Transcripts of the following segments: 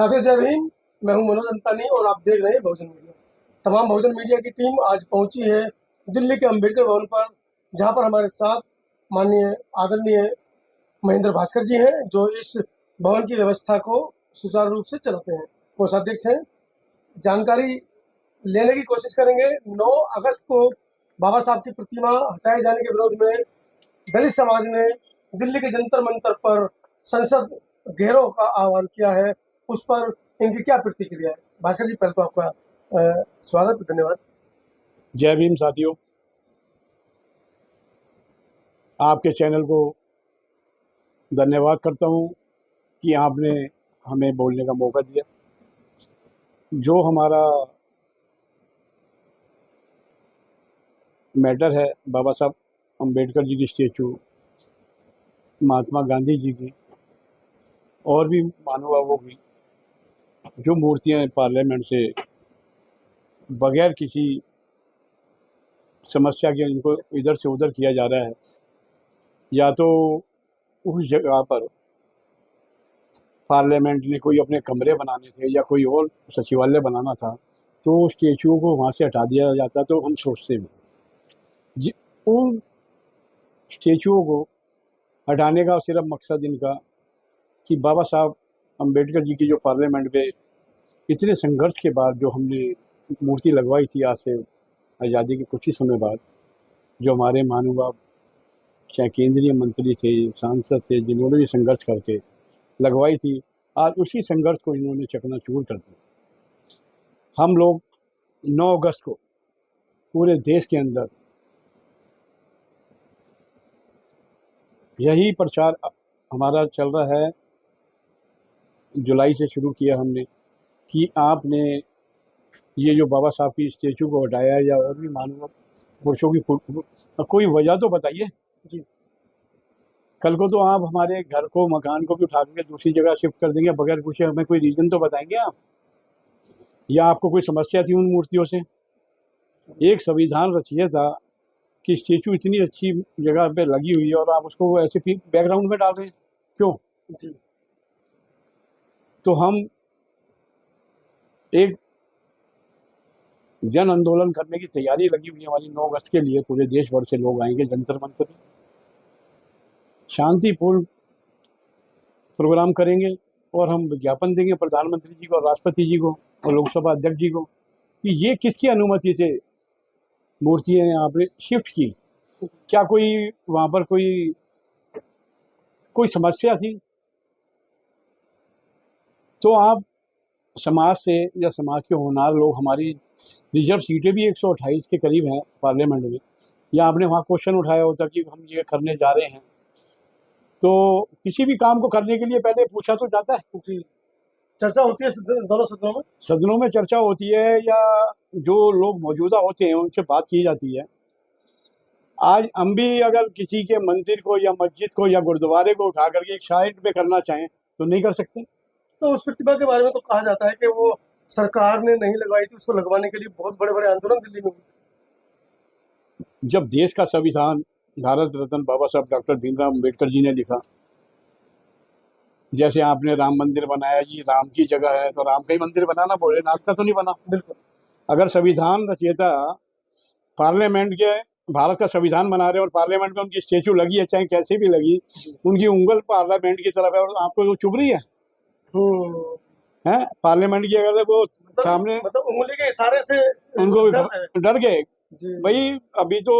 साथियों जय भीम। मैं हूं मनोज अंतानी और आप देख रहे हैं बहुजन मीडिया। तमाम बहुजन मीडिया की टीम आज पहुंची है दिल्ली के अंबेडकर भवन पर, जहां पर हमारे साथ माननीय आदरणीय महेंद्र भास्कर जी हैं, जो इस भवन की व्यवस्था को सुचारू रूप से चलाते हैं। कोषाध्यक्ष हैं। जानकारी लेने की कोशिश करेंगे। 9 अगस्त को बाबा साहब की प्रतिमा हटाए जाने के विरोध में दलित समाज ने दिल्ली के जंतर मंतर पर संसद घेराव का आह्वान किया है। उस पर इनकी क्या प्रतिक्रिया है? भास्कर जी, पहले तो आपका स्वागत, धन्यवाद। जय भीम साथियों, आपके चैनल को धन्यवाद करता हूं कि आपने हमें बोलने का मौका दिया। जो हमारा मैटर है, बाबा साहब अंबेडकर जी की स्टेचू, महात्मा गांधी जी की और भी महानुभावों की जो मूर्तियां पार्लियामेंट से बगैर किसी समस्या के इनको इधर से उधर किया जा रहा है, या तो उस जगह पर पार्लियामेंट ने कोई अपने कमरे बनाने थे या कोई और सचिवालय बनाना था, तो स्टेचुओं को वहाँ से हटा दिया जाता। तो हम सोचते हैं उन स्टेचुओं को हटाने का सिर्फ मकसद इनका कि बाबा साहब अंबेडकर जी की जो पार्लियामेंट पे इतने संघर्ष के बाद जो हमने मूर्ति लगवाई थी, आज से आज़ादी के कुछ ही समय बाद, जो हमारे महानुभाव चाहे केंद्रीय मंत्री थे, सांसद थे, जिन्होंने भी संघर्ष करके लगवाई थी, आज उसी संघर्ष को इन्होंने चकनाचूर कर दिया। हम लोग 9 अगस्त को पूरे देश के अंदर यही प्रचार हमारा चल रहा है। जुलाई से शुरू किया हमने कि आपने ये जो बाबा साहब की स्टेचू को हटाया या और भी महानुभाव पुरुषों की कोई वजह तो बताइए जी। कल को तो आप हमारे घर को, मकान को भी उठा के दूसरी जगह शिफ्ट कर देंगे बगैर पूछे। हमें कोई रीजन तो बताएंगे आप, या आपको कोई समस्या थी उन मूर्तियों से? एक संविधान रचिए था कि स्टेचू इतनी अच्छी जगह पे लगी हुई है और आप उसको ऐसे बैकग्राउंड में डाल रहे हैं, क्यों? जी। तो हम एक जन आंदोलन करने की तैयारी लगी हुई है हमारी। 9 अगस्त के लिए पूरे देश भर से लोग आएंगे जंतर मंतर में, शांतिपूर्ण प्रोग्राम करेंगे और हम विज्ञापन देंगे प्रधानमंत्री जी को, राष्ट्रपति जी को और लोकसभा अध्यक्ष जी को कि ये किसकी अनुमति से मूर्तियां आपने शिफ्ट की। क्या कोई वहाँ पर कोई समस्या थी? तो आप समाज से या समाज के होनहार लोग, हमारी रिजर्व सीटें भी 128 के करीब हैं पार्लियामेंट में, या आपने वहाँ क्वेश्चन उठाया होता कि हम ये करने जा रहे हैं, तो किसी भी काम को करने के लिए पहले पूछा तो जाता है। जी, चर्चा होती है दोनों सदनों में चर्चा होती है, या जो लोग मौजूदा होते हैं उनसे बात की जाती है। आज हम भी अगर किसी के मंदिर को या मस्जिद को या गुरुद्वारे को उठा करके एक साइड पे करना चाहें तो नहीं कर सकते। तो उस प्रतिभा के बारे में तो कहा जाता है कि वो सरकार ने नहीं लगवाई थी, उसको लगवाने के लिए बहुत बड़े बड़े आंदोलन दिल्ली में हुए। जब देश का संविधान भारत रत्न बाबा साहब डॉक्टर भीमराव अम्बेडकर जी ने लिखा, जैसे आपने राम मंदिर बनाया जी, राम की जगह है तो राम का ही मंदिर बनाना, भोलेनाथ का तो नहीं बना। बिल्कुल। अगर संविधान रचयिता पार्लियामेंट के भारत का संविधान बना रहे हैं और पार्लियामेंट में उनकी स्टेचू लगी है, चाहे कैसे भी लगी, उनकी उंगल पार्लियामेंट की तरफ है और आपको वो चुभ रही है पार्लियामेंट की, अगर वो सामने उंगली के इशारे से उनको डर गए भाई। अभी तो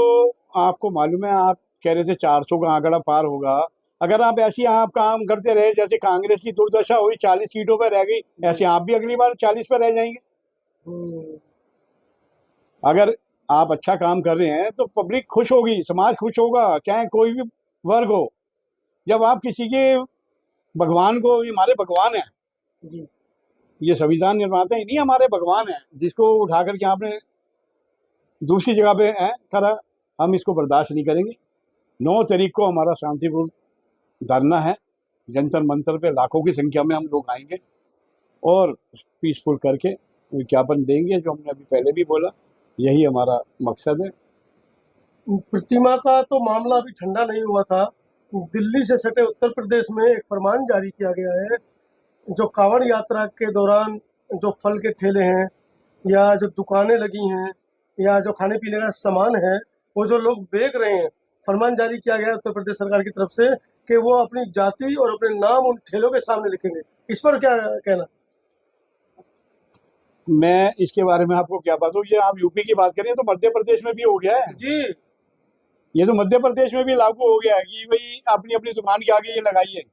आपको मालूम है, आप कह रहे थे 400 का आंकड़ा पार होगा। अगर आप ऐसी आप काम करते रहे, जैसे कांग्रेस की दुर्दशा हुई, 40 सीटों पर रह गई, ऐसे आप भी अगली बार 40 पर रह जाएंगे। अगर आप अच्छा काम कर रहे हैं तो पब्लिक खुश होगी, समाज खुश होगा, चाहे कोई भी वर्ग हो। जब आप किसी के भगवान को, ये हमारे भगवान है जी, ये संविधान निर्माता ही नहीं, हमारे भगवान है, जिसको उठा करके आपने दूसरी जगह पे करा, हम इसको बर्दाश्त नहीं करेंगे। 9 तारीख को हमारा शांतिपूर्ण धरना है जंतर मंतर पे, लाखों की संख्या में हम लोग आएंगे और पीसफुल करके विज्ञापन देंगे, जो हमने अभी पहले भी बोला, यही हमारा मकसद है। प्रतिमा का तो मामला अभी ठंडा नहीं हुआ था। दिल्ली से सटे उत्तर प्रदेश में एक फरमान जारी किया गया है जो कांवड़ यात्रा के दौरान जो फल के ठेले हैं या जो दुकानें लगी हैं या जो खाने पीने का सामान है, वो जो लोग बेच रहे हैं, फरमान जारी किया गया है उत्तर प्रदेश सरकार की तरफ से कि वो अपनी जाति और अपने नाम उन ठेलों के सामने लिखेंगे। इस पर क्या कहना? मैं इसके बारे में आपको क्या बताऊं, ये आप यूपी की बात करें तो मध्य प्रदेश में भी हो गया है जी। ये तो मध्य प्रदेश में भी लागू हो गया है कि भाई अपनी अपनी दुकान के आगे ये लगाइए।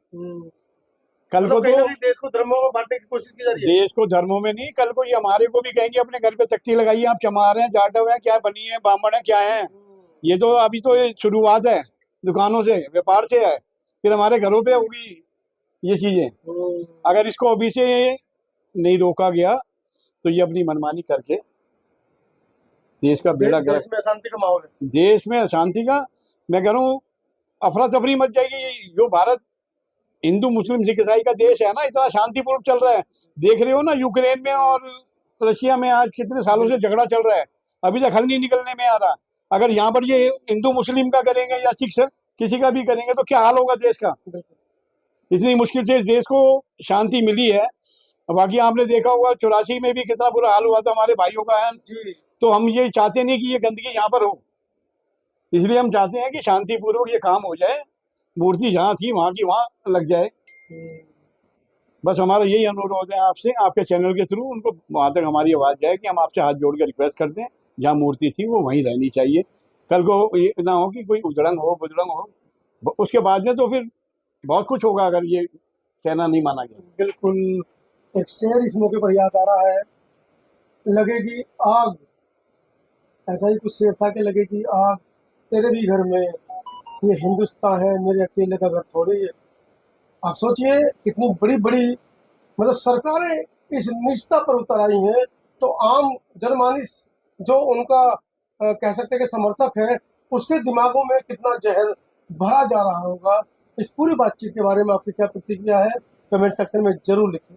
कल को मतलब कहीं ना तो कहीं देश को धर्मों में बांटने की कोशिश की जा रही है। देश को धर्मों में नहीं, कल को ये हमारे को भी कहेंगे अपने घर पे तख्ती लगाइए, आप चमार हैं, जाटव हैं, क्या बनी है, ब्राह्मण है, क्या है। ये तो अभी तो ये शुरुआत है, दुकानों से, व्यापार से है, फिर हमारे घरों पे होगी ये चीजें। अगर इसको अभी से नहीं रोका गया तो ये अपनी मनमानी करके देश का बेड़ा गर्क, देश में अशांति का माहौल है। देश में अशांति का, मैं कह रहा हूँ अफरा तफरी मच जाएगी। जो भारत हिंदू मुस्लिम सिख ईसाई का देश है ना, इतना शांतिपूर्वक चल रहा है। देख रहे हो ना यूक्रेन में और रशिया में आज कितने सालों से झगड़ा चल रहा है, अभी तक हल नहीं निकलने में आ रहा। अगर यहाँ पर ये हिंदू मुस्लिम का करेंगे या सिख किसी का भी करेंगे तो क्या हाल होगा देश का। इतनी मुश्किल से इस देश को शांति मिली है। बाकी आपने देखा होगा 84 में भी कितना बुरा हाल हुआ था हमारे भाइयों का है। तो हम ये चाहते नहीं कि ये गंदगी यहाँ पर हो, इसलिए हम चाहते हैं कि शांतिपूर्वक ये काम हो जाए, मूर्ति जहाँ थी वहाँ की वहाँ लग जाए। बस हमारा यही अनुरोध है आपसे, आपके चैनल के थ्रू उनको वहाँ तक हमारी आवाज़ जाए कि हम आपसे हाथ जोड़ कर रिक्वेस्ट करते हैं, जहाँ मूर्ति थी वो वहीं रहनी चाहिए। कल को ये ना हो कि कोई उजड़ंग हो बुजड़ंग हो, उसके बाद में तो फिर बहुत कुछ होगा अगर ये कहना नहीं माना गया। बिल्कुल। एक शेर इस मौके पर याद आ रहा है, लगेगी आग, ऐसा ही कुछ शेर था कि लगेगी आग तेरे भी घर में, ये हिंदुस्तान है मेरे अकेले का घर थोड़ी है। आप सोचिए कितनी बड़ी बड़ी मतलब सरकारें इस निष्ठा पर उतर आई हैं, तो आम जनमानस जो उनका कह सकते हैं कि समर्थक है, उसके दिमागों में कितना जहर भरा जा रहा होगा। इस पूरी बातचीत के बारे में आपकी क्या प्रतिक्रिया है, कमेंट सेक्शन में जरूर लिखें।